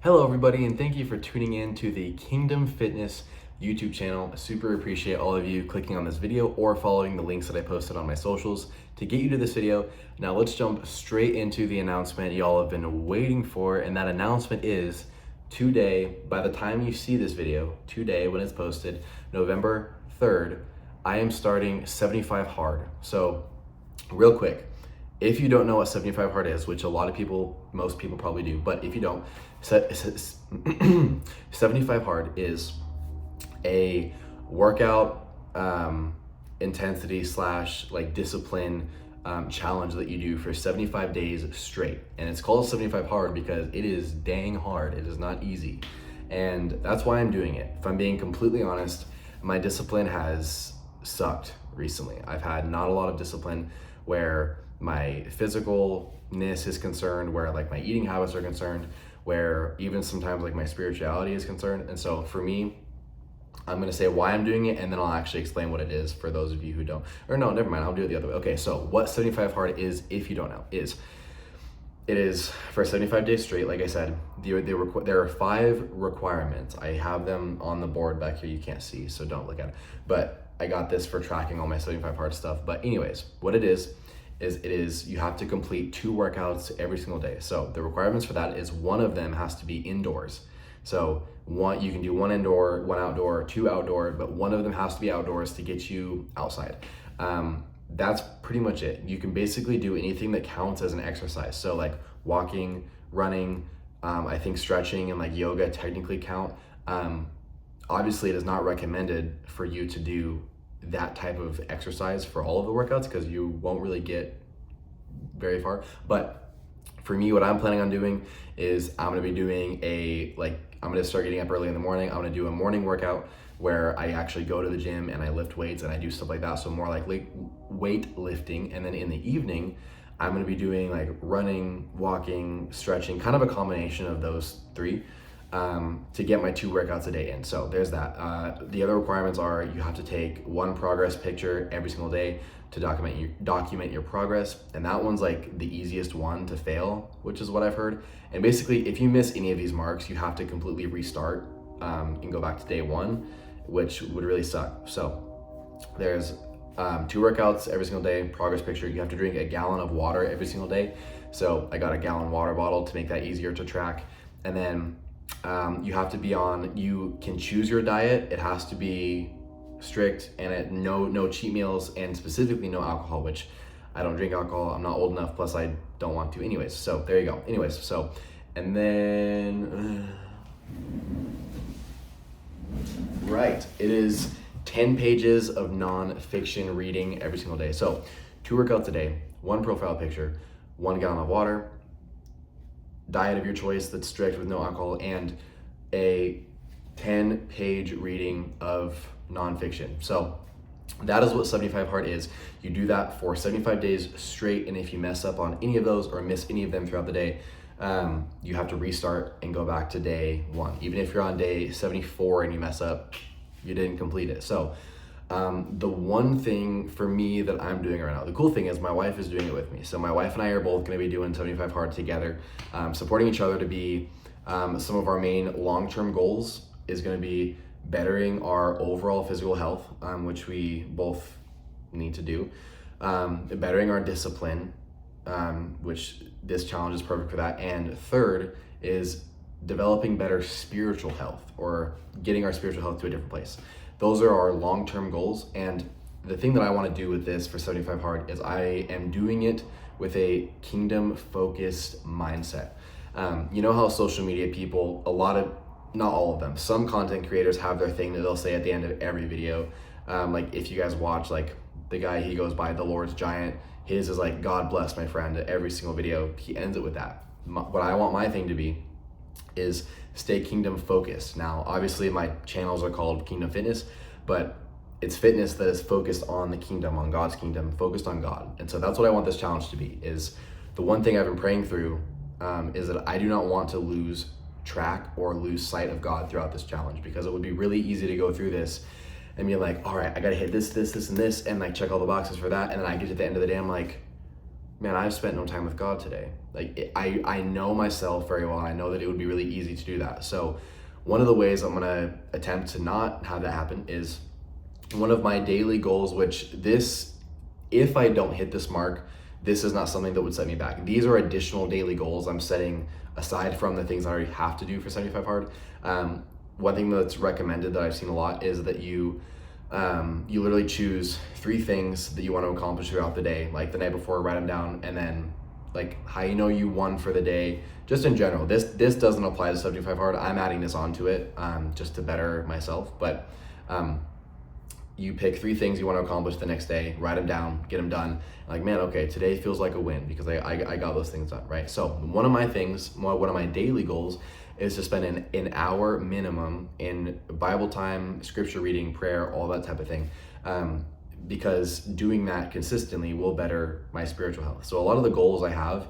Hello everybody, and thank you for tuning in to the Kingdom Fitness YouTube channel. I super appreciate all of you clicking on this video or following the links that I posted on my socials to get you to this video. Now let's jump straight into the announcement y'all have been waiting for, and that announcement is today, by the time you see this video, today when it's posted, November 3rd, I am starting 75 Hard. So real quick, if you don't know what 75 Hard is, which most people probably do, but if you don't, 75 Hard is a workout intensity slash like discipline challenge that you do for 75 days straight. And it's called 75 Hard because it is dang hard. It is not easy. And that's why I'm doing it. If I'm being completely honest, my discipline has sucked recently. I've had not a lot of discipline where my physicalness is concerned, where like my eating habits are concerned, where even sometimes like my spirituality is concerned. And so for me, I'm gonna say why I'm doing it, and then I'll actually explain what it is for those of you who don't. Or no, never mind, I'll do it the other way. Okay, so what 75 Hard is, if you don't know, it is for 75 days straight. Like I said, there are 5 requirements. I have them on the board back here. You can't see, so don't look at it. But I got this for tracking all my 75 Hard stuff. But anyways, what it is you have to complete 2 workouts every single day. So the requirements for that is one of them has to be indoors. So you can do 1 indoor, 1 outdoor, 2 outdoor, but one of them has to be outdoors to get you outside. That's pretty much it. You can basically do anything that counts as an exercise. So like walking, running, I think stretching and like yoga technically count. Obviously it is not recommended for you to do that type of exercise for all of the workouts because you won't really get very far. But for me, what I'm planning on doing is I'm gonna be doing I'm gonna start getting up early in the morning. I'm gonna do a morning workout where I actually go to the gym and I lift weights and I do stuff like that. So more like weight lifting. And then in the evening, I'm gonna be doing like running, walking, stretching, kind of a combination of those 3. To get my 2 workouts a day in. So there's that. The other requirements are you have to take 1 progress picture every single day to document your progress. And that one's like the easiest one to fail, which is what I've heard. And basically, if you miss any of these marks, you have to completely restart and go back to day 1, which would really suck. So there's 2 workouts every single day, progress picture. You have to drink a gallon of water every single day. So I got a gallon water bottle to make that easier to track. And then you have to be you can choose your diet. It has to be strict and no cheat meals, and specifically no alcohol, which I don't drink alcohol. I'm not old enough, plus I don't want to anyways. So there you go. Anyways, so, and then, right, it is 10 pages of non-fiction reading every single day. So 2 workouts a day, 1 profile picture, 1 gallon of water, diet of your choice that's strict with no alcohol, and a 10-page reading of nonfiction. So that is what 75 Hard is. You do that for 75 days straight, and if you mess up on any of those or miss any of them throughout the day, you have to restart and go back to day 1. Even if you're on day 74 and you mess up, you didn't complete it. So the one thing for me that I'm doing right now, the cool thing is my wife is doing it with me. So my wife and I are both gonna be doing 75 Hard together, supporting each other to be, some of our main long-term goals is gonna be bettering our overall physical health, which we both need to do, bettering our discipline, which this challenge is perfect for that. And third is developing better spiritual health, or getting our spiritual health to a different place. Those are our long-term goals. And the thing that I want to do with this for 75 Hard is I am doing it with a kingdom-focused mindset. You know how social media people, not all of them, some content creators have their thing that they'll say at the end of every video. Like if you guys watch, like the guy, he goes by The Lord's Giant, his is like, God bless my friend, every single video, he ends it with that. What I want my thing to be is stay kingdom focused. Now, obviously my channels are called Kingdom Fitness, but it's fitness that is focused on the kingdom, on God's kingdom, focused on God. And so that's what I want this challenge to be, is the one thing I've been praying through is that I do not want to lose track or lose sight of God throughout this challenge, because it would be really easy to go through this and be like, all right, I gotta hit this, and this, and like check all the boxes for that. And then I get to the end of the day, I'm like, man, I've spent no time with God today. Like I know myself very well. I know that it would be really easy to do that. So one of the ways I'm gonna attempt to not have that happen is one of my daily goals, which this, if I don't hit this mark, this is not something that would set me back. These are additional daily goals I'm setting aside from the things I already have to do for 75 hard. One thing that's recommended that I've seen a lot is that you literally choose 3 things that you want to accomplish throughout the day. Like the night before, write them down, and then like how you know you won for the day. Just in general, this doesn't apply to 75 hard. I'm adding this onto it just to better myself. But you pick 3 things you want to accomplish the next day, write them down, get them done. Like, man, okay, today feels like a win because I got those things done, right? So one of my daily goals is to spend an hour minimum in Bible time, scripture reading, prayer, all that type of thing. Because doing that consistently will better my spiritual health. So a lot of the goals I have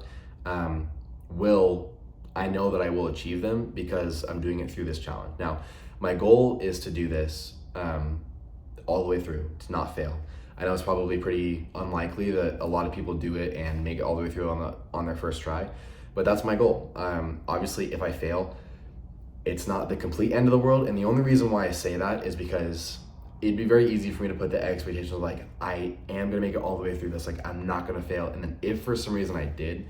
I know that I will achieve them because I'm doing it through this challenge. Now, my goal is to do this all the way through, to not fail. I know it's probably pretty unlikely that a lot of people do it and make it all the way through on their first try, but that's my goal. Obviously, if I fail, it's not the complete end of the world, and the only reason why I say that is because it'd be very easy for me to put the expectation of like, I am gonna make it all the way through this, like I'm not gonna fail, and then if for some reason I did,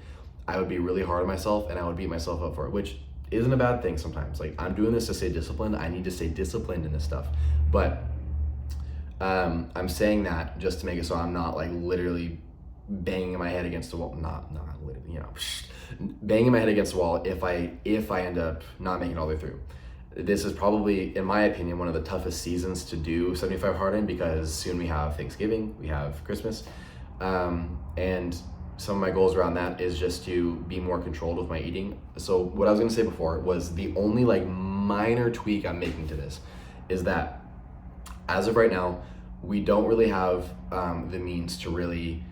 I would be really hard on myself and I would beat myself up for it, which isn't a bad thing sometimes. Like, I'm doing this to stay disciplined. I need to stay disciplined in this stuff, but I'm saying that just to make it so I'm not like literally banging my head against the wall, not literally, you know, banging my head against the wall if I end up not making it all the way through. This is probably, in my opinion, one of the toughest seasons to do 75 hard in, because soon we have Thanksgiving, we have Christmas, and some of my goals around that is just to be more controlled with my eating. So what I was gonna say before was the only like minor tweak I'm making to this is that as of right now, we don't really have the means to really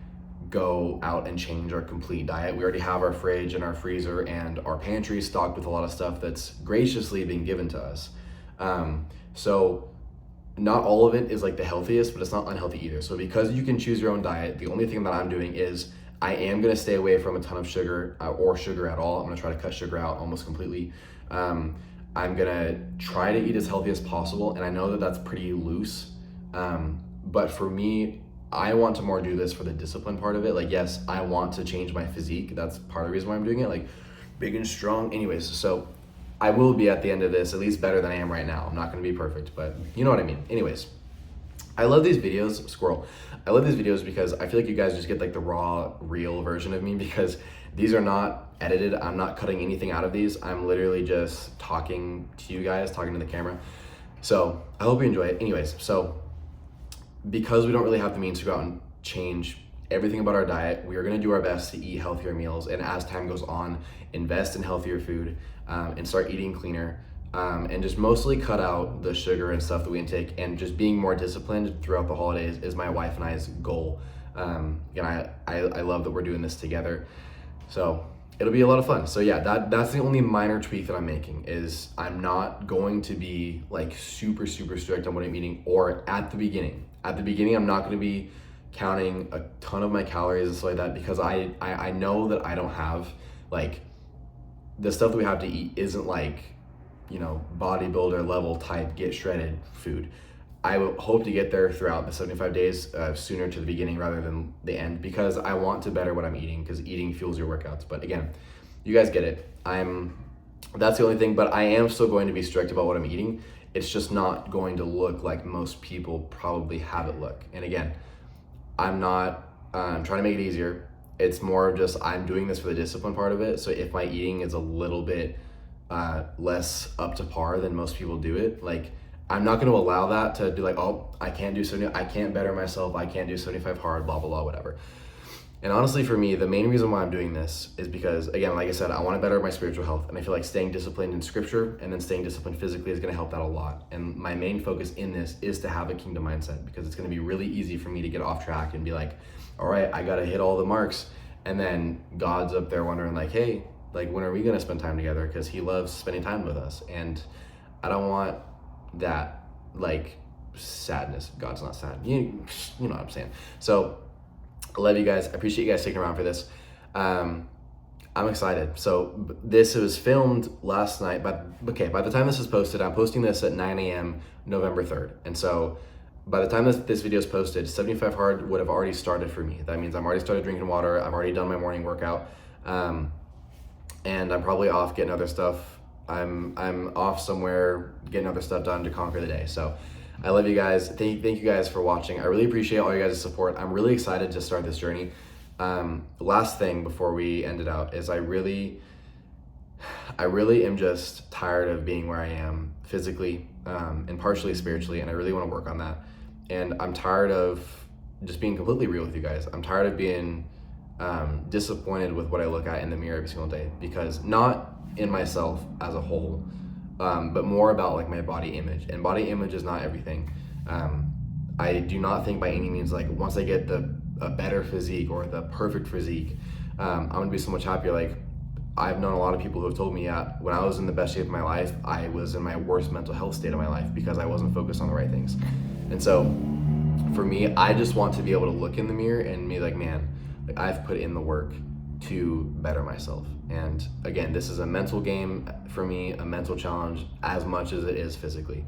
go out and change our complete diet. We already have our fridge and our freezer and our pantry stocked with a lot of stuff that's graciously been given to us. So not all of it is like the healthiest, but it's not unhealthy either. So because you can choose your own diet, the only thing that I'm doing is I am gonna stay away from a ton of sugar or sugar at all. I'm gonna try to cut sugar out almost completely. I'm gonna try to eat as healthy as possible, and I know that that's pretty loose. But for me, I want to more do this for the discipline part of it. Like, yes, I want to change my physique. That's part of the reason why I'm doing it, like big and strong. Anyways, so I will be at the end of this at least better than I am right now. I'm not gonna be perfect, but you know what I mean. Anyways, I love these videos, squirrel. I love these videos because I feel like you guys just get like the raw, real version of me, because these are not edited. I'm not cutting anything out of these. I'm literally just talking to you guys, talking to the camera. So I hope you enjoy it. Anyways, so because we don't really have the means to go out and change everything about our diet, we are gonna do our best to eat healthier meals, and as time goes on, invest in healthier food and start eating cleaner, and just mostly cut out the sugar and stuff that we intake, and just being more disciplined throughout the holidays is my wife and I's goal. And I love that we're doing this together. So it'll be a lot of fun. So yeah, that's the only minor tweak that I'm making, is I'm not going to be like super strict on what I'm eating, or at the beginning, I'm not gonna be counting a ton of my calories and stuff like that, because I know that I don't have, like, the stuff that we have to eat isn't like, you know, bodybuilder level type get shredded food. I hope to get there throughout the 75 days, sooner to the beginning rather than the end, because I want to better what I'm eating, because eating fuels your workouts. But again, you guys get it. That's the only thing, but I am still going to be strict about what I'm eating. It's just not going to look like most people probably have it look. And again, I'm not trying to make it easier. It's more of just, I'm doing this for the discipline part of it. So if my eating is a little bit less up to par than most people do it, like, I'm not going to allow that to be like, oh, I can't do 70, I can't better myself, I can't do 75 hard, blah, blah, blah, whatever. And honestly, for me, the main reason why I'm doing this is because, again, like I said, I want to better my spiritual health. And I feel like staying disciplined in scripture and then staying disciplined physically is going to help that a lot. And my main focus in this is to have a kingdom mindset, because it's going to be really easy for me to get off track and be like, all right, I got to hit all the marks. And then God's up there wondering like, hey, like, when are we going to spend time together? Because he loves spending time with us. And I don't want that, like, sadness. God's not sad. You know what I'm saying? So I love you guys. I appreciate you guys sticking around for this. I'm excited. So this was filmed last night, but okay, by the time this is posted, I'm posting this at 9 a.m. November 3rd. And so by the time this video is posted, 75 Hard would have already started for me. That means I'm already started drinking water. I've already done my morning workout. And I'm probably off getting other stuff. I'm off somewhere getting other stuff done to conquer the day. So I love you guys. Thank you guys for watching. I really appreciate all you guys' support. I'm really excited to start this journey. Last thing before we end it out is I really am just tired of being where I am physically, and partially spiritually, and I really want to work on that. And I'm tired of just being completely real with you guys. I'm tired of being disappointed with what I look at in the mirror every single day, because not in myself as a whole, but more about like my body image, and body image is not everything. I do not think by any means like once I get a better physique or the perfect physique, I'm gonna be so much happier. Like I've known a lot of people who have told me, yeah, when I was in the best shape of my life, I was in my worst mental health state of my life because I wasn't focused on the right things. And so for me, I just want to be able to look in the mirror and be like, man, like I've put in the work to better myself. And again, this is a mental game for me, a mental challenge as much as it is physically.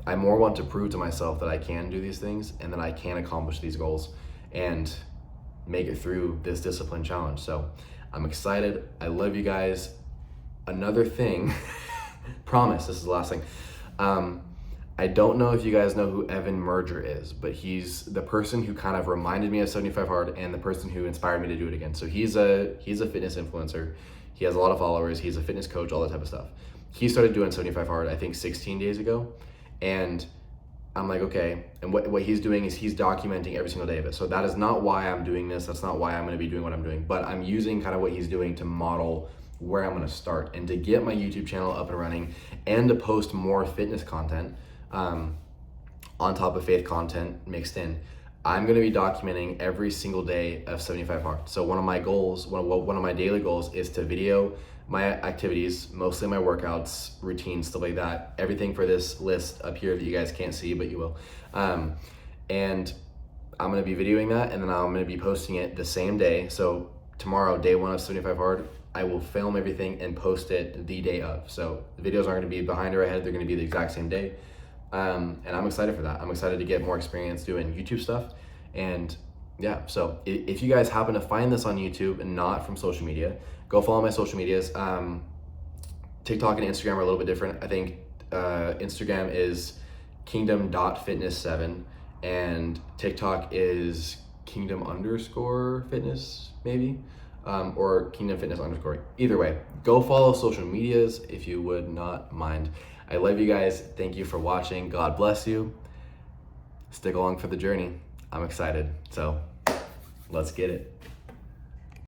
I more want to prove to myself that I can do these things and that I can accomplish these goals and make it through this discipline challenge. So I'm excited. I love you guys. Another thing, promise, this is the last thing. I don't know if you guys know who Evan Merger is, but he's the person who kind of reminded me of 75 Hard and the person who inspired me to do it again. So he's a fitness influencer. He has a lot of followers. He's a fitness coach, all that type of stuff. He started doing 75 Hard, I think 16 days ago. And I'm like, okay. And what he's doing is he's documenting every single day of it. So that is not why I'm doing this. That's not why I'm going to be doing what I'm doing. But I'm using kind of what he's doing to model where I'm going to start and to get my YouTube channel up and running and to post more fitness content on top of faith content mixed in. I'm going to be documenting every single day of 75 Hard. So one of my goals, one of my daily goals is to video my activities, mostly my workouts, routines, stuff like that. Everything for this list up here that you guys can't see, but you will. And I'm gonna be videoing that, and then I'm gonna be posting it the same day. So tomorrow, day one of 75 Hard, I will film everything and post it the day of. So the videos aren't gonna be behind or ahead, they're gonna be the exact same day. And I'm excited for that. I'm excited to get more experience doing YouTube stuff. And yeah, so if you guys happen to find this on YouTube and not from social media, go follow my social medias. TikTok and Instagram are a little bit different. I think Instagram is kingdom.fitness7 and TikTok is kingdom_fitness maybe, or kingdomfitness_. Either way, go follow social medias if you would not mind. I love you guys. Thank you for watching. God bless you. Stick along for the journey. I'm excited. So let's get it.